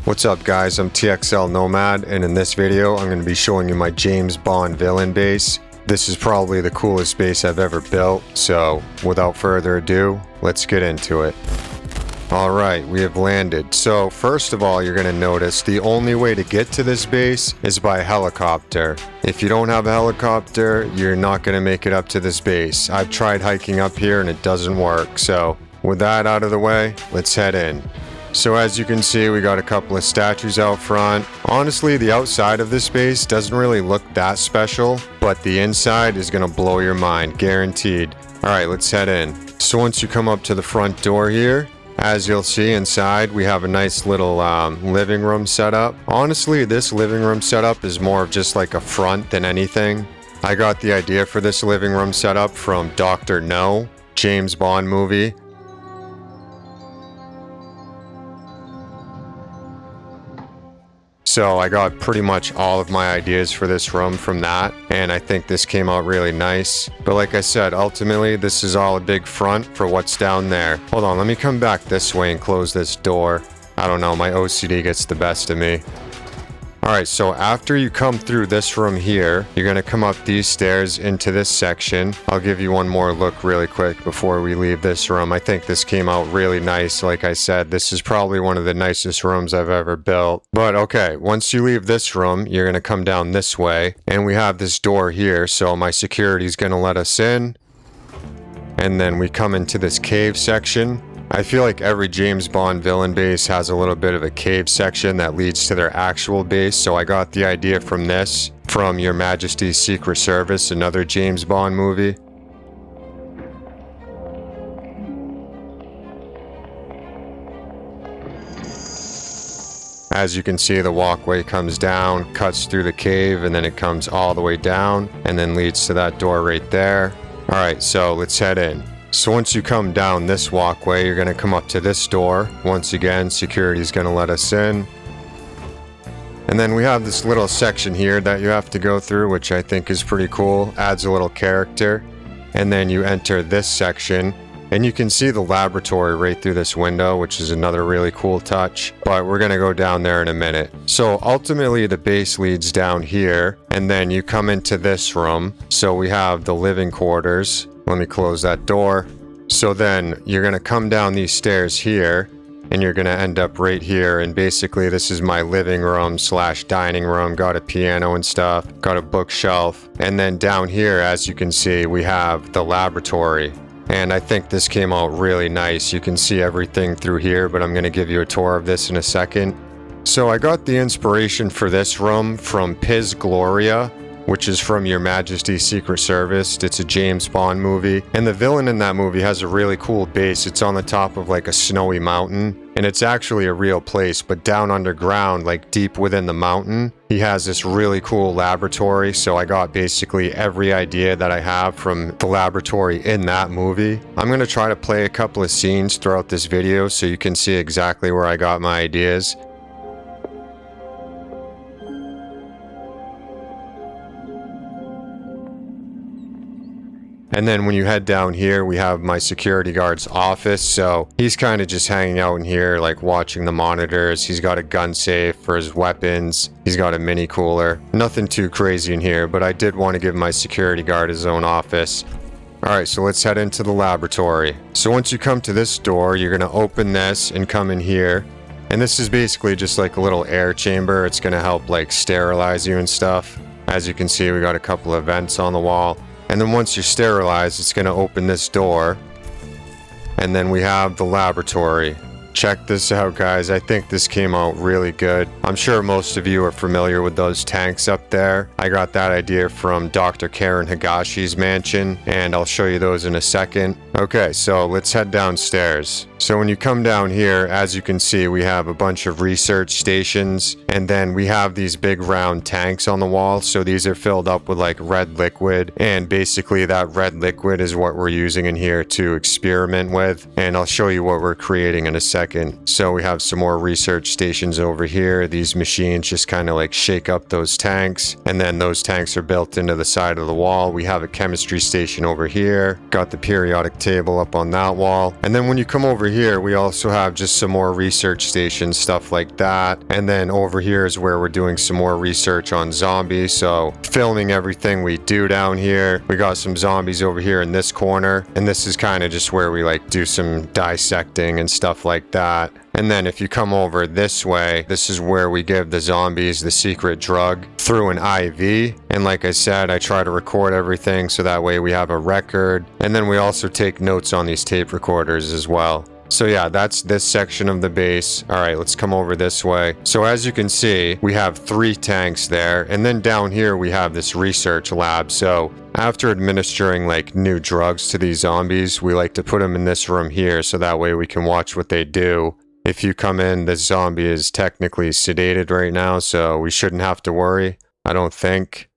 What's up guys, I'm TXL Nomad, and in this video I'm going to be showing you my James Bond villain base. This is probably the coolest base I've ever built, so without further ado, let's get into it. Alright, we have landed. So first of all, you're going to notice the only way to get to this base is by helicopter. If you don't have a helicopter, you're not going to make it up to this base. I've tried hiking up here and it doesn't work, so with that out of the way, let's head in. So as you can see, we got a couple of statues out front. Honestly, the outside of this base doesn't really look that special, but the inside is going to blow your mind, guaranteed. Alright, let's head in. So once you come up to the front door here, as you'll see inside, we have a nice little living room setup. Honestly, this living room setup is more of just like a front than anything. I got the idea for this living room setup from Dr.No, James Bond movie. So I got pretty much all of my ideas for this room from that, and I think this came out really nice. But like I said, ultimately this is all a big front for what's down there. Hold on, let me come back this way and close this door. I don't know, my OCD gets the best of me. Alright, so after you come through this room here, you're going to come up these stairs into this section. I'll give you one more look really quick before we leave this room. I think this came out really nice. Like I said, this is probably one of the nicest rooms I've ever built. But okay, once you leave this room, you're going to come down this way. And we have this door here, so my security is going to let us in. And then we come into this cave section. I feel like every James Bond villain base has a little bit of a cave section that leads to their actual base, so I got the idea from this, from Your Majesty's Secret Service, another James Bond movie. As you can see, the walkway comes down, cuts through the cave, and then it comes all the way down, and then leads to that door right there. Alright, so let's head in. So once you come down this walkway, you're going to come up to this door. Once again, security is going to let us in. And then we have this little section here that you have to go through, which I think is pretty cool. Adds a little character. And then you enter this section. And you can see the laboratory right through this window, which is another really cool touch. But we're going to go down there in a minute. So ultimately, the base leads down here. And then you come into this room. So we have the living quarters. Let me close that door. So then you're going to come down these stairs here and you're going to end up right here. And basically this is my living room slash dining room. Got a piano and stuff, got a bookshelf. And then down here, as you can see, we have the laboratory. And I think this came out really nice. You can see everything through here, but I'm going to give you a tour of this in a second. So I got the inspiration for this room from Piz Gloria, which is from Your Majesty's Secret Service. It's a James Bond movie. And the villain in that movie has a really cool base. It's on the top of like a snowy mountain. And it's actually a real place, but down underground, like deep within the mountain, he has this really cool laboratory. So I got basically every idea that I have from the laboratory in that movie. I'm going to try to play a couple of scenes throughout this video so you can see exactly where I got my ideas. And then when you head down here, we have my security guard's office. So he's kind of just hanging out in here, like watching the monitors. He's got a gun safe for his weapons. He's got a mini cooler. Nothing too crazy in here, but I did want to give my security guard his own office. Alright, so let's head into the laboratory. So once you come to this door, you're going to open this and come in here. And this is basically just like a little air chamber. It's going to help like sterilize you and stuff. As you can see, we got a couple of vents on the wall. And then once you're sterilized, it's going to open this door. And then we have the laboratory. Check this out, guys. I think this came out really good. I'm sure most of you are familiar with those tanks up there. I got that idea from Dr. Karen Higashi's mansion, and I'll show you those in a second. Okay, so let's head downstairs. So when you come down here, as you can see, we have a bunch of research stations, and then we have these big round tanks on the wall. So these are filled up with like red liquid, and basically that red liquid is what we're using in here to experiment with. And I'll show you what we're creating in a second. second. So we have some more research stations over here. These machines just kind of like shake up those tanks, and then those tanks are built into the side of the wall. We have a chemistry station over here. Got the periodic table up on that wall. And then when you come over here, we also have just some more research stations, stuff like that. And then over here is where we're doing some more research on zombies. So filming everything we do down here. We got some zombies over here in this corner, and this is kind of just where we like do some dissecting and stuff like that. And then if you come over this way, this is where we give the zombies the secret drug through an IV. And like I said, I try to record everything so that way we have a record. And then we also take notes on these tape recorders as well. So yeah, that's this section of the base. All right, let's come over this way. So as you can see, we have 3 tanks there. And then down here, we have this research lab. So after administering like new drugs to these zombies, we like to put them in this room here. So that way we can watch what they do. If you come in, this zombie is technically sedated right now, so we shouldn't have to worry, I don't think.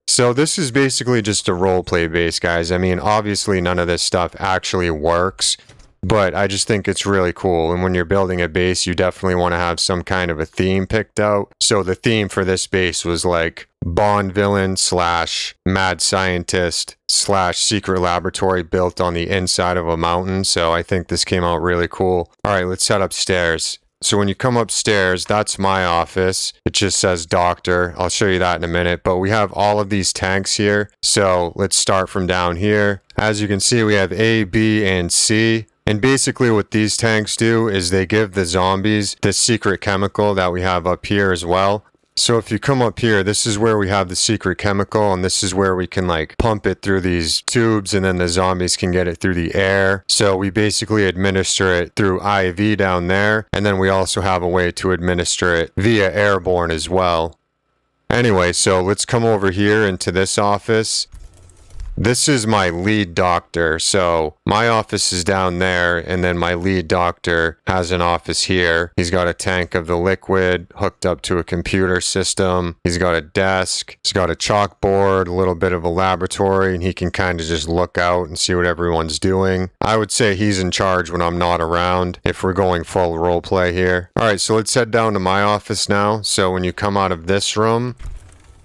So this is basically just a roleplay base, guys. I mean, obviously none of this stuff actually works, but I just think it's really cool. And when you're building a base, you definitely want to have some kind of a theme picked out. So the theme for this base was like Bond villain / mad scientist / secret laboratory built on the inside of a mountain. So I think this came out really cool. All right, let's head upstairs. So when you come upstairs, that's my office. It just says doctor. I'll show you that in a minute. But we have all of these tanks here. So let's start from down here. As you can see, we have A, B, and C. And basically what these tanks do is they give the zombies this secret chemical that we have up here as well. So if you come up here, this is where we have the secret chemical, and this is where we can like pump it through these tubes, and then the zombies can get it through the air. So we basically administer it through IV down there, and then we also have a way to administer it via airborne as well. Anyway, so let's come over here into this office. This is my lead doctor. So my office is down there, and then my lead doctor has an office here. He's got a tank of the liquid hooked up to a computer system. He's got a desk. He's got a chalkboard, a little bit of a laboratory, and he can kind of just look out and see what everyone's doing. I would say he's in charge when I'm not around, if we're going full role play here. All right, so let's head down to my office now. So when you come out of this room,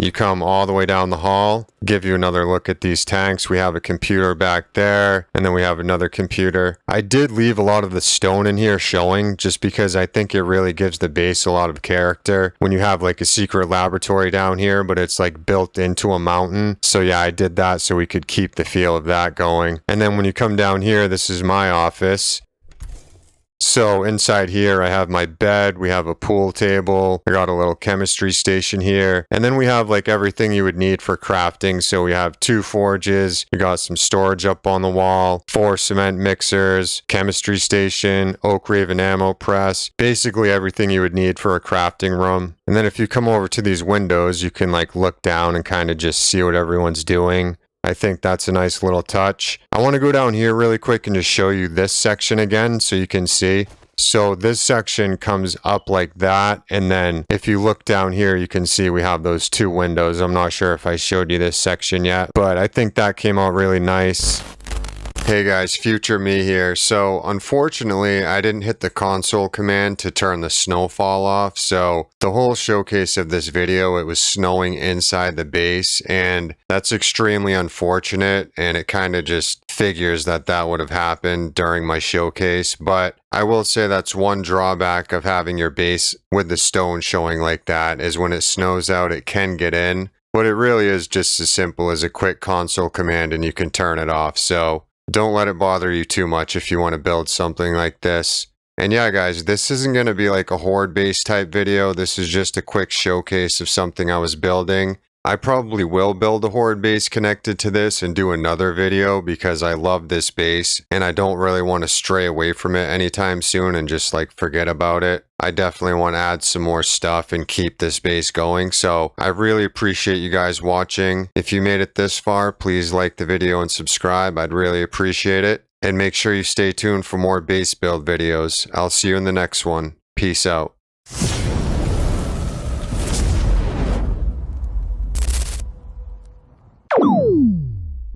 you come all the way down the hall, give you another look at these tanks. We have a computer back there, and then we have another computer. I did leave a lot of the stone in here showing, just because I think it really gives the base a lot of character. When you have like a secret laboratory down here, but it's like built into a mountain. So yeah, I did that so we could keep the feel of that going. And then when you come down here, this is my office. So inside here, I have my bed, we have a pool table, I got a little chemistry station here, and then we have like everything you would need for crafting. So we have 2 forges, we got some storage up on the wall, 4 cement mixers, chemistry station, OakRaven ammo press, basically everything you would need for a crafting room. And then if you come over to these windows, you can like look down and kind of just see what everyone's doing. I think that's a nice little touch. I want to go down here really quick and just show you this section again so you can see. So this section comes up like that, and then if you look down here, you can see we have those 2 windows. I'm not sure if I showed you this section yet, but I think that came out really nice. Hey guys, future me here. So unfortunately, I didn't hit the console command to turn the snowfall off. So the whole showcase of this video, it was snowing inside the base, and that's extremely unfortunate. And it kind of just figures that that would have happened during my showcase. But I will say that's one drawback of having your base with the stone showing like that, is when it snows out, it can get in. But it really is just as simple as a quick console command and you can turn it off. So don't let it bother you too much if you want to build something like this. And yeah, guys, this isn't going to be like a horde base type video. This is just a quick showcase of something I was building. I probably will build a horde base connected to this and do another video because I love this base and I don't really want to stray away from it anytime soon and just like forget about it. I definitely want to add some more stuff and keep this base going. So I really appreciate you guys watching. If you made it this far, please like the video and subscribe. I'd really appreciate it. And make sure you stay tuned for more base build videos. I'll see you in the next one. Peace out.